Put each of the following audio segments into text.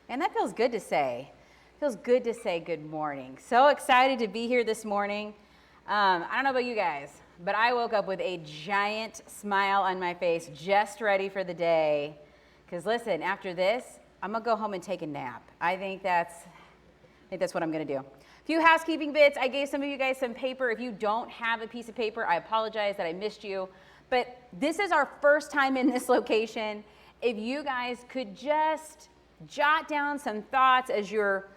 And that feels good to say. Feels good to say good morning. So excited to be here this morning. I don't know about you guys, but I woke up with a giant smile on my face, just ready for the day. Because listen, after this, I'm gonna go home and take a nap. I think that's what I'm gonna do. A few housekeeping bits. I gave some of you guys some paper. If you don't have a piece of paper, I apologize that I missed you. But this is our first time in this location. If you guys could just jot down some thoughts as you're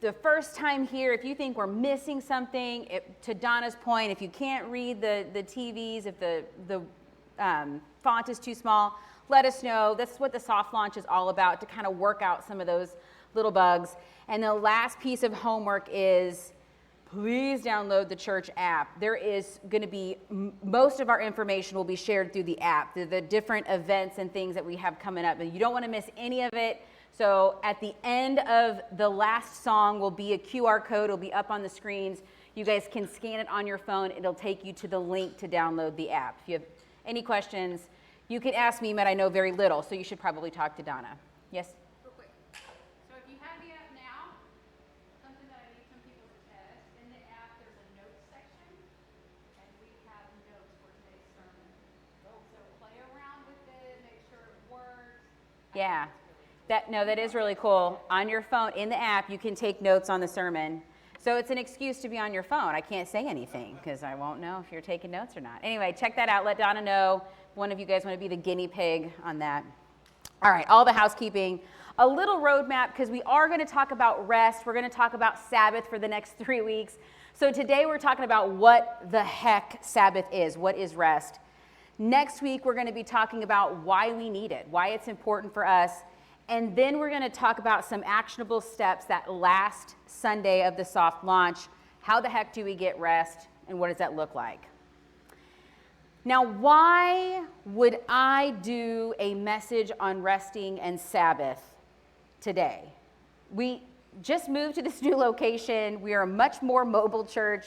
the first time here, if you think we're missing something, to Donna's point, if you can't read the TVs, if the font is too small, let us know. That's what the soft launch is all about, to kind of work out some of those little bugs. And the last piece of homework is, please download the church app. There is going to be, most of our information will be shared through the app, the different events and things that we have coming up. And you don't want to miss any of it. So at the end of the last song will be a QR code. It'll be up on the screens. You guys can scan it on your phone. It'll take you to the link to download the app. If you have any questions, you can ask me, but I know very little, so you should probably talk to Donna. Yes? Real quick. So if you have the app now, something that I need some people to test, in the app there's a notes section, and we have notes for today's sermon. So play around with it, make sure it works. Yeah. That is really cool. On your phone, in the app, you can take notes on the sermon. So it's an excuse to be on your phone. I can't say anything because I won't know if you're taking notes or not. Anyway, check that out. Let Donna know if one of you guys want to be the guinea pig on that. All right, all the housekeeping. A little roadmap, because we are going to talk about rest. We're going to talk about Sabbath for the next 3 weeks. So today we're talking about what the heck Sabbath is. What is rest? Next week, we're going to be talking about why we need it, why it's important for us. And then we're going to talk about some actionable steps that last Sunday of the soft launch. How the heck do we get rest, and what does that look like? Now, why would I do a message on resting and Sabbath today? We just moved to this new location. We are a much more mobile church.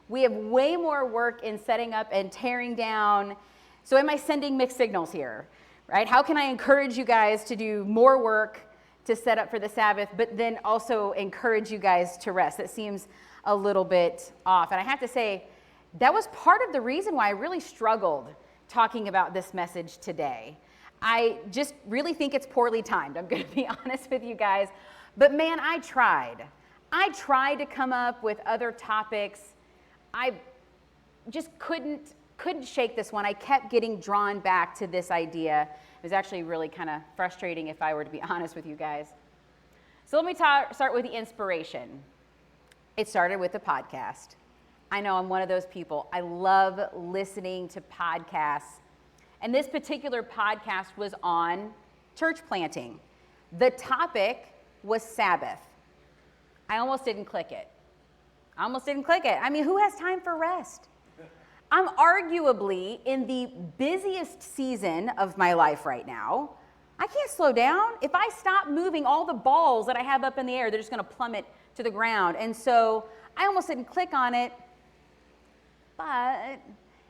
We have way more work in setting up and tearing down. So am I sending mixed signals here? Right? How can I encourage you guys to do more work to set up for the Sabbath, but then also encourage you guys to rest? That seems a little bit off. And I have to say, that was part of the reason why I really struggled talking about this message today. I just really think it's poorly timed. I'm going to be honest with you guys. But man, I tried. I tried to come up with other topics. I just couldn't shake this one. I kept getting drawn back to this idea. It was actually really kind of frustrating, if I were to be honest with you guys. So let me start with the inspiration. It started with a podcast. I know I'm one of those people. I love listening to podcasts. And this particular podcast was on church planting. The topic was Sabbath. I almost didn't click it. I mean, who has time for rest? I'm arguably in the busiest season of my life right now. I can't slow down. If I stop moving, all the balls that I have up in the air, they're just going to plummet to the ground. And so I almost didn't click on it, but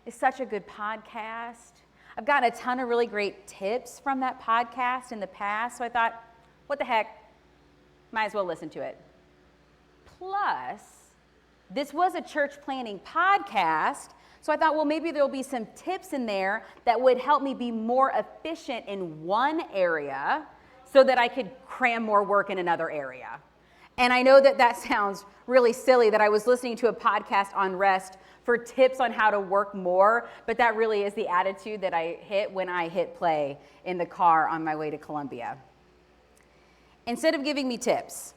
it's such a good podcast. I've gotten a ton of really great tips from that podcast in the past, so I thought, what the heck, might as well listen to it. Plus, this was a church planning podcast, so I thought, well, maybe there'll be some tips in there that would help me be more efficient in one area so that I could cram more work in another area. And I know that sounds really silly that I was listening to a podcast on rest for tips on how to work more, but that really is the attitude that I hit when I hit play in the car on my way to Columbia. Instead of giving me tips,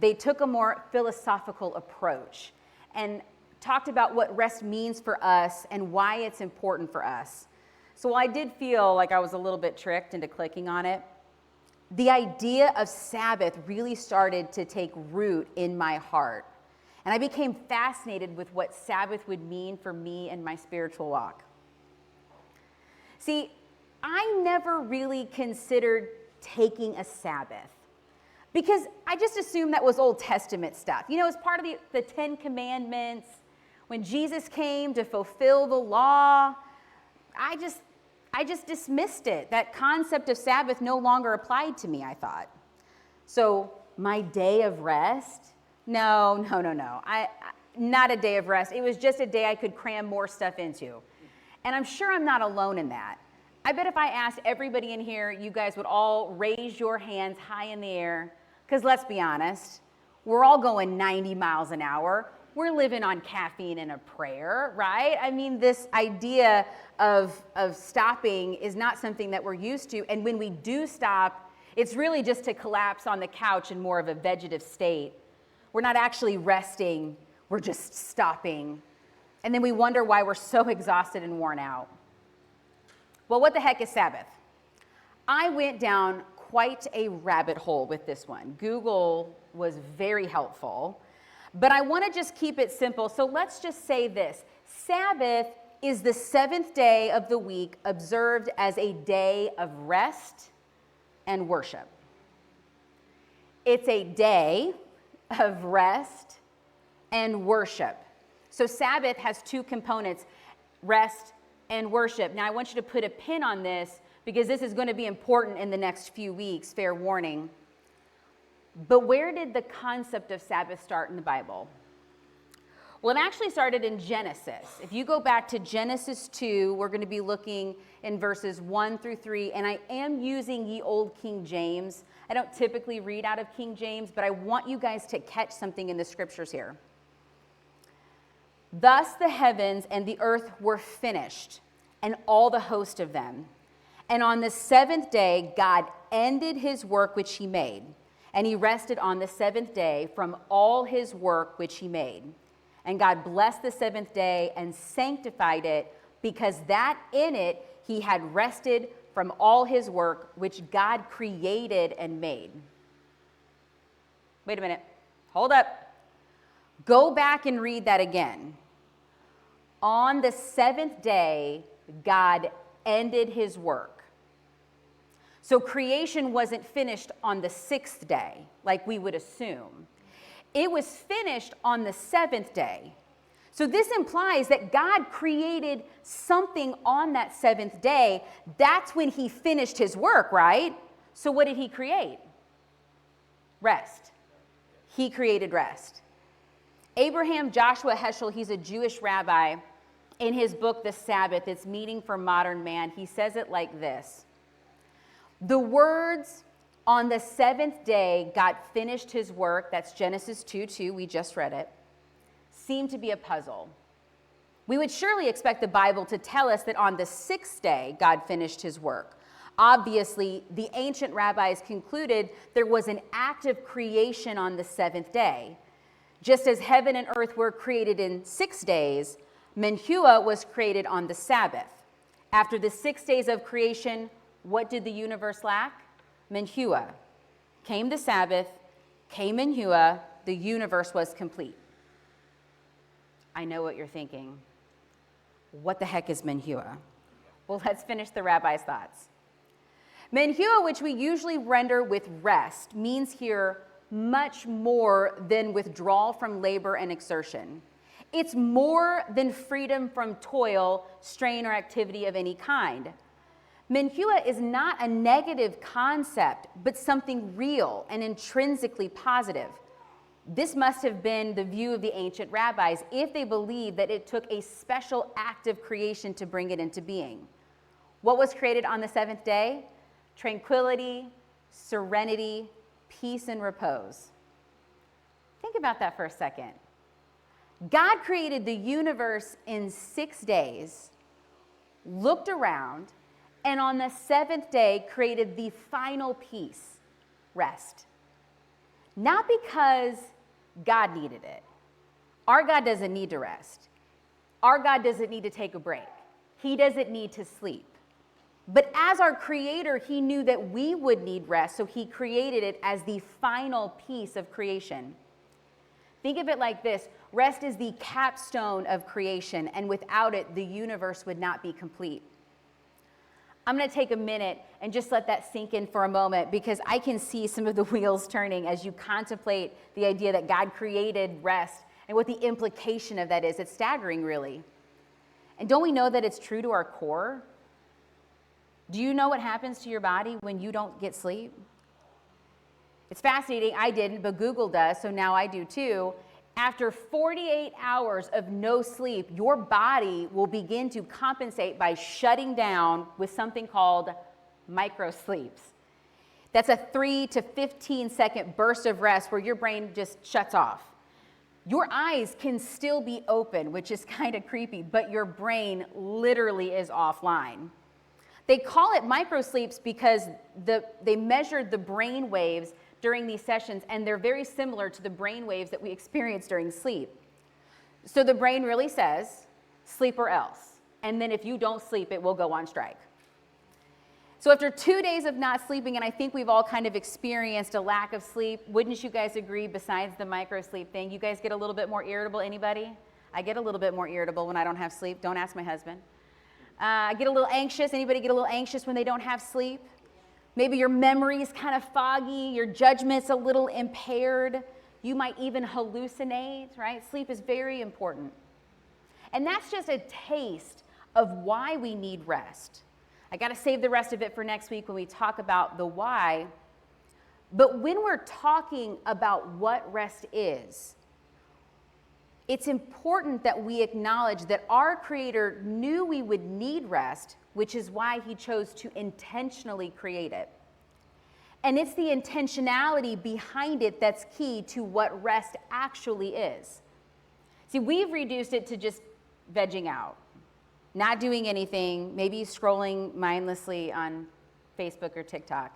they took a more philosophical approach and talked about what rest means for us and why it's important for us. So while I did feel like I was a little bit tricked into clicking on it, the idea of Sabbath really started to take root in my heart. And I became fascinated with what Sabbath would mean for me and my spiritual walk. See, I never really considered taking a Sabbath because I just assumed that was Old Testament stuff. You know, it's part of the 10 Commandments. When Jesus came to fulfill the law, I just dismissed it. That concept of Sabbath no longer applied to me, I thought. So my day of rest? No. Not a day of rest. It was just a day I could cram more stuff into. And I'm sure I'm not alone in that. I bet if I asked everybody in here, you guys would all raise your hands high in the air. Because let's be honest, we're all going 90 miles an hour. We're living on caffeine and a prayer, right? I mean, this idea of stopping is not something that we're used to. And when we do stop, it's really just to collapse on the couch in more of a vegetative state. We're not actually resting, we're just stopping. And then we wonder why we're so exhausted and worn out. Well, what the heck is Sabbath? I went down quite a rabbit hole with this one. Google was very helpful, but I want to just keep it simple. So let's just say this. Sabbath is the seventh day of the week observed as a day of rest and worship. It's a day of rest and worship. So Sabbath has two components, rest and worship. Now I want you to put a pin on this because this is going to be important in the next few weeks, fair warning. But where did the concept of Sabbath start in the Bible? Well, it actually started in Genesis. If you go back to Genesis 2, we're going to be looking in verses 1 through 3, and I am using ye old King James. I don't typically read out of King James, but I want you guys to catch something in the scriptures here. Thus the heavens and the earth were finished, and all the host of them. And on the seventh day, God ended his work which he made, and he rested on the seventh day from all his work which he made. And God blessed the seventh day and sanctified it, because that in it he had rested from all his work which God created and made. Wait a minute. Hold up. Go back and read that again. On the seventh day, God ended his work. So creation wasn't finished on the sixth day, like we would assume. It was finished on the seventh day. So this implies that God created something on that seventh day. That's when he finished his work, right? So what did he create? Rest. He created rest. Abraham Joshua Heschel, he's a Jewish rabbi. In his book, The Sabbath, It's Meaning for Modern Man, he says it like this. The words, on the seventh day, God finished his work, that's Genesis 2:2, we just read it, seem to be a puzzle. We would surely expect the Bible to tell us that on the sixth day, God finished his work. Obviously, the ancient rabbis concluded there was an act of creation on the seventh day. Just as heaven and earth were created in 6 days, Menhua was created on the Sabbath. After the 6 days of creation, what did the universe lack? Menhua. Came the Sabbath, came Menhua, the universe was complete. I know what you're thinking. What the heck is Menhua? Well, let's finish the rabbi's thoughts. Menhua, which we usually render with rest, means here much more than withdrawal from labor and exertion. It's more than freedom from toil, strain, or activity of any kind. Menhua is not a negative concept, but something real and intrinsically positive. This must have been the view of the ancient rabbis if they believed that it took a special act of creation to bring it into being. What was created on the seventh day? Tranquility, serenity, peace, and repose. Think about that for a second. God created the universe in 6 days, looked around, and on the seventh day created the final peace, rest. Not because God needed it. Our God doesn't need to rest. Our God doesn't need to take a break. He doesn't need to sleep. But as our creator, he knew that we would need rest, so he created it as the final piece of creation. Think of it like this. Rest is the capstone of creation, and without it, the universe would not be complete. I'm going to take a minute and just let that sink in for a moment, because I can see some of the wheels turning as you contemplate the idea that God created rest and what the implication of that is. It's staggering, really. And don't we know that it's true to our core? Do you know what happens to your body when you don't get sleep? It's fascinating. I didn't, but Google does, so now I do too. After 48 hours of no sleep, your body will begin to compensate by shutting down with something called microsleeps. That's a 3 to 15 second burst of rest where your brain just shuts off. Your eyes can still be open, which is kind of creepy, but your brain literally is offline. They call it microsleeps because they measured the brain waves during these sessions, and they're very similar to the brain waves that we experience during sleep. So the brain really says, sleep or else. And then if you don't sleep, it will go on strike. So after 2 days of not sleeping, and I think we've all kind of experienced a lack of sleep, wouldn't you guys agree, besides the microsleep thing, you guys get a little bit more irritable? Anybody? I get a little bit more irritable when I don't have sleep. Don't ask my husband. I get a little anxious. Anybody get a little anxious when they don't have sleep? Maybe your memory is kind of foggy. Your judgment's a little impaired. You might even hallucinate, right? Sleep is very important. And that's just a taste of why we need rest. I got to save the rest of it for next week when we talk about the why. But when we're talking about what rest is, it's important that we acknowledge that our Creator knew we would need rest, which is why He chose to intentionally create it. And it's the intentionality behind it that's key to what rest actually is. See, we've reduced it to just vegging out, not doing anything, maybe scrolling mindlessly on Facebook or TikTok.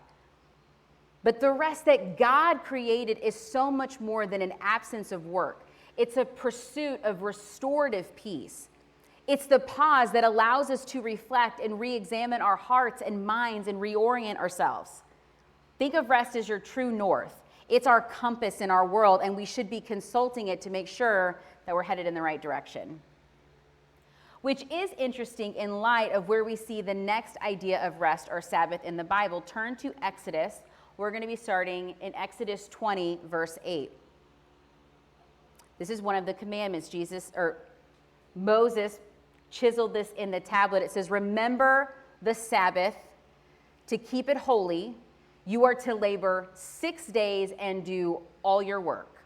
But the rest that God created is so much more than an absence of work. It's a pursuit of restorative peace. It's the pause that allows us to reflect and re-examine our hearts and minds and reorient ourselves. Think of rest as your true north. It's our compass in our world, and we should be consulting it to make sure that we're headed in the right direction. Which is interesting in light of where we see the next idea of rest or Sabbath in the Bible. Turn to Exodus. We're going to be starting in Exodus 20, verse 8. This is one of the commandments. Moses chiseled this in the tablet. It says, "Remember the Sabbath to keep it holy. You are to labor 6 days and do all your work.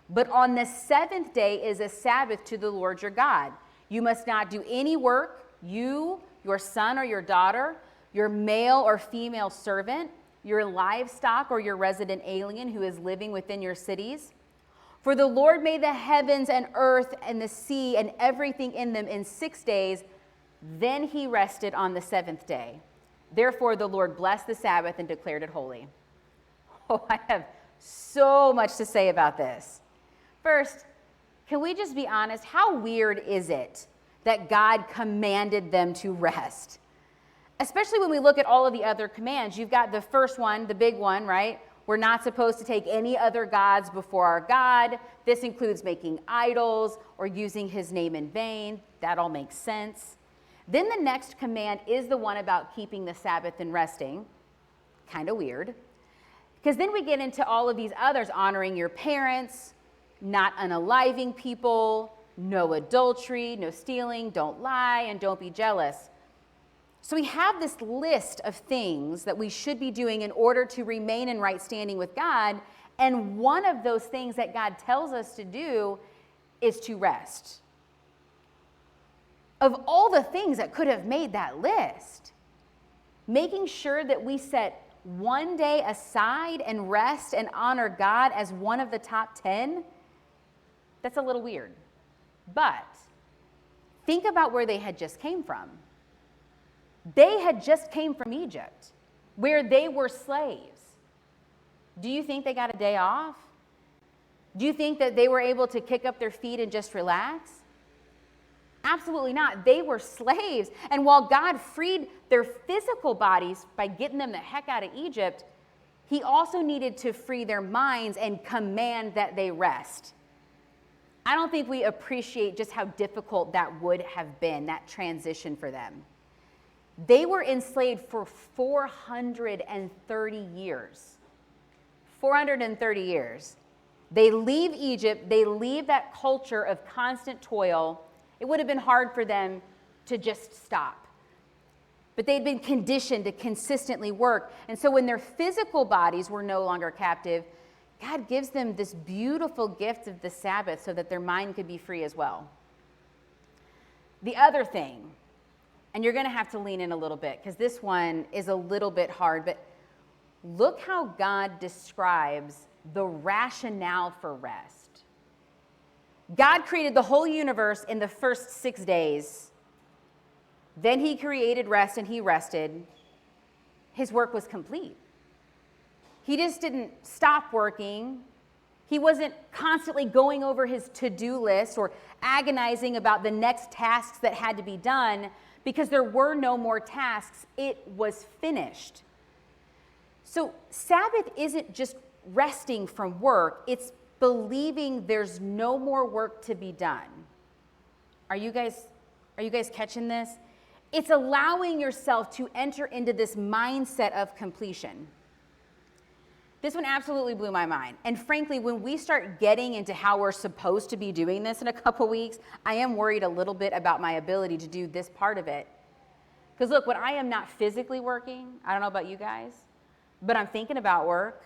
But on the seventh day is a Sabbath to the Lord your God. You must not do any work, you, your son or your daughter, your male or female servant, your livestock or your resident alien who is living within your cities. For the Lord made the heavens and earth and the sea and everything in them in 6 days. Then He rested on the seventh day. Therefore the Lord blessed the Sabbath and declared it holy." Oh, I have so much to say about this. First, can we just be honest? How weird is it that God commanded them to rest? Especially when we look at all of the other commands. You've got the first one, the big one, right? We're not supposed to take any other gods before our God. This includes making idols or using His name in vain. That all makes sense. Then the next command is the one about keeping the Sabbath and resting. Kind of weird. Because then we get into all of these others, honoring your parents, not unaliving people, no adultery, no stealing, don't lie, and don't be jealous. So we have this list of things that we should be doing in order to remain in right standing with God, and one of those things that God tells us to do is to rest. Of all the things that could have made that list, making sure that we set one day aside and rest and honor God as one of the top 10, that's a little weird. But think about where they had just came from. They had just came from Egypt, where they were slaves. Do you think they got a day off? Do you think that they were able to kick up their feet and just relax? Absolutely not. They were slaves. And while God freed their physical bodies by getting them the heck out of Egypt, He also needed to free their minds and command that they rest. I don't think we appreciate just how difficult that would have been, that transition for them. They were enslaved for 430 years. 430 years. They leave Egypt, they leave that culture of constant toil. It would have been hard for them to just stop. but they'd been conditioned to consistently work. And so when their physical bodies were no longer captive, God gives them this beautiful gift of the Sabbath so that their mind could be free as well. The other thing, and you're going to have to lean in a little bit because this one is a little bit hard, but look how God describes the rationale for rest. God created the whole universe in the first 6 days. Then he created rest and he rested. His work was complete. He just didn't stop working. He wasn't constantly going over his to-do list or agonizing about the next tasks that had to be done because there were no more tasks. It was finished. So Sabbath isn't just resting from work. It's believing there's no more work to be done. Are you guys catching this? It's allowing yourself to enter into this mindset of completion. This one absolutely blew my mind. And frankly, when we start getting into how we're supposed to be doing this in a couple weeks, I am worried a little bit about my ability to do this part of it. Because look, when I am not physically working, I don't know about you guys, but I'm thinking about work.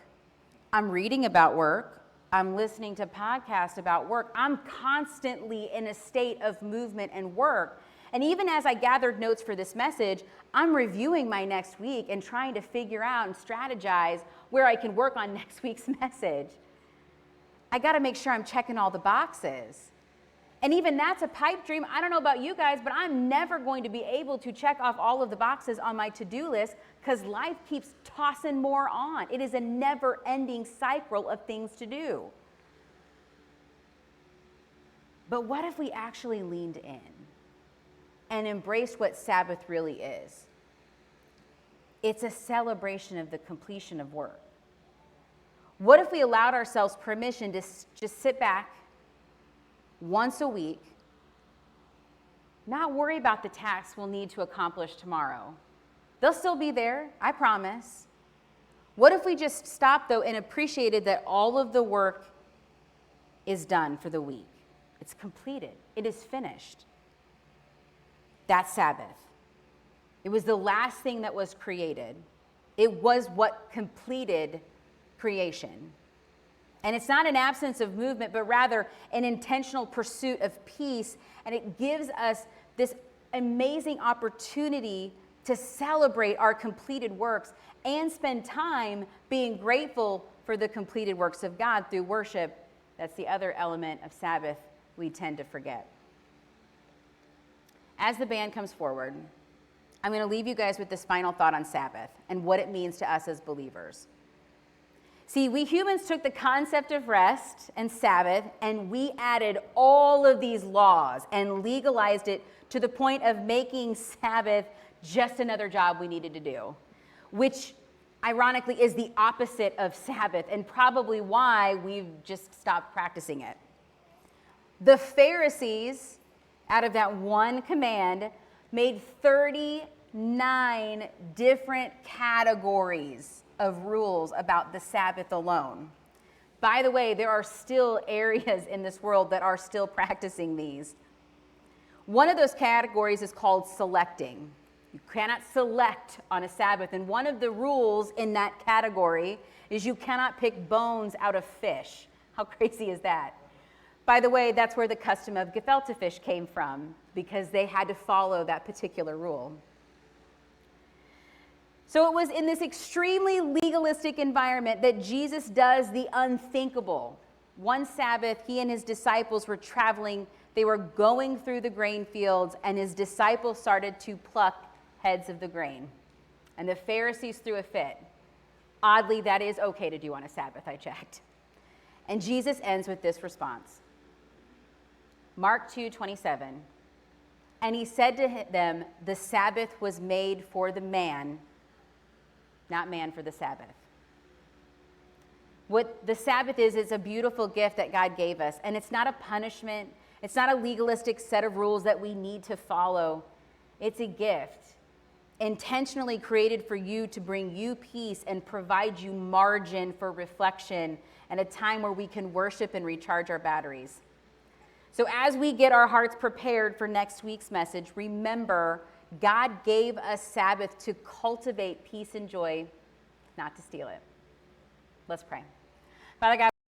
I'm reading about work. I'm listening to podcasts about work. I'm constantly in a state of movement and work. And even as I gathered notes for this message, I'm reviewing my next week and trying to figure out and strategize where I can work on next week's message. I got to make sure I'm checking all the boxes. And even that's a pipe dream. I don't know about you guys, but I'm never going to be able to check off all of the boxes on my to-do list because life keeps tossing more on. It is a never-ending cycle of things to do. But what if we actually leaned in and embraced what Sabbath really is? It's a celebration of the completion of work. What if we allowed ourselves permission to just sit back once a week, not worry about the tasks we'll need to accomplish tomorrow? They'll still be there, I promise. What if we just stopped, though, and appreciated that all of the work is done for the week? It's completed. It is finished. That's Sabbath. It was the last thing that was created. It was what completed creation. And it's not an absence of movement, but rather an intentional pursuit of peace. And it gives us this amazing opportunity to celebrate our completed works and spend time being grateful for the completed works of God through worship. That's the other element of Sabbath we tend to forget. As the band comes forward, I'm going to leave you guys with this final thought on Sabbath and what it means to us as believers. See, we humans took the concept of rest and Sabbath and we added all of these laws and legalized it to the point of making Sabbath just another job we needed to do, which ironically is the opposite of Sabbath and probably why we've just stopped practicing it. The Pharisees, out of that one command, made 39 different categories of rules about the Sabbath alone. By the way, there are still areas in this world that are still practicing these. One of those categories is called selecting. You cannot select on a Sabbath, and one of the rules in that category is you cannot pick bones out of fish. How crazy is that? By the way, that's where the custom of gefilte fish came from, because they had to follow that particular rule. So it was in this extremely legalistic environment that Jesus does the unthinkable. One Sabbath, he and his disciples were traveling. They were going through the grain fields, and his disciples started to pluck heads of the grain. And the Pharisees threw a fit. Oddly, that is okay to do on a Sabbath, I checked. And Jesus ends with this response. Mark 2:27. And he said to them, the Sabbath was made for the man, not man for the Sabbath. What the Sabbath is a beautiful gift that God gave us. And it's not a punishment. It's not a legalistic set of rules that we need to follow. It's a gift intentionally created for you to bring you peace and provide you margin for reflection and a time where we can worship and recharge our batteries. So as we get our hearts prepared for next week's message, remember God gave us Sabbath to cultivate peace and joy, not to steal it. Let's pray. Father God,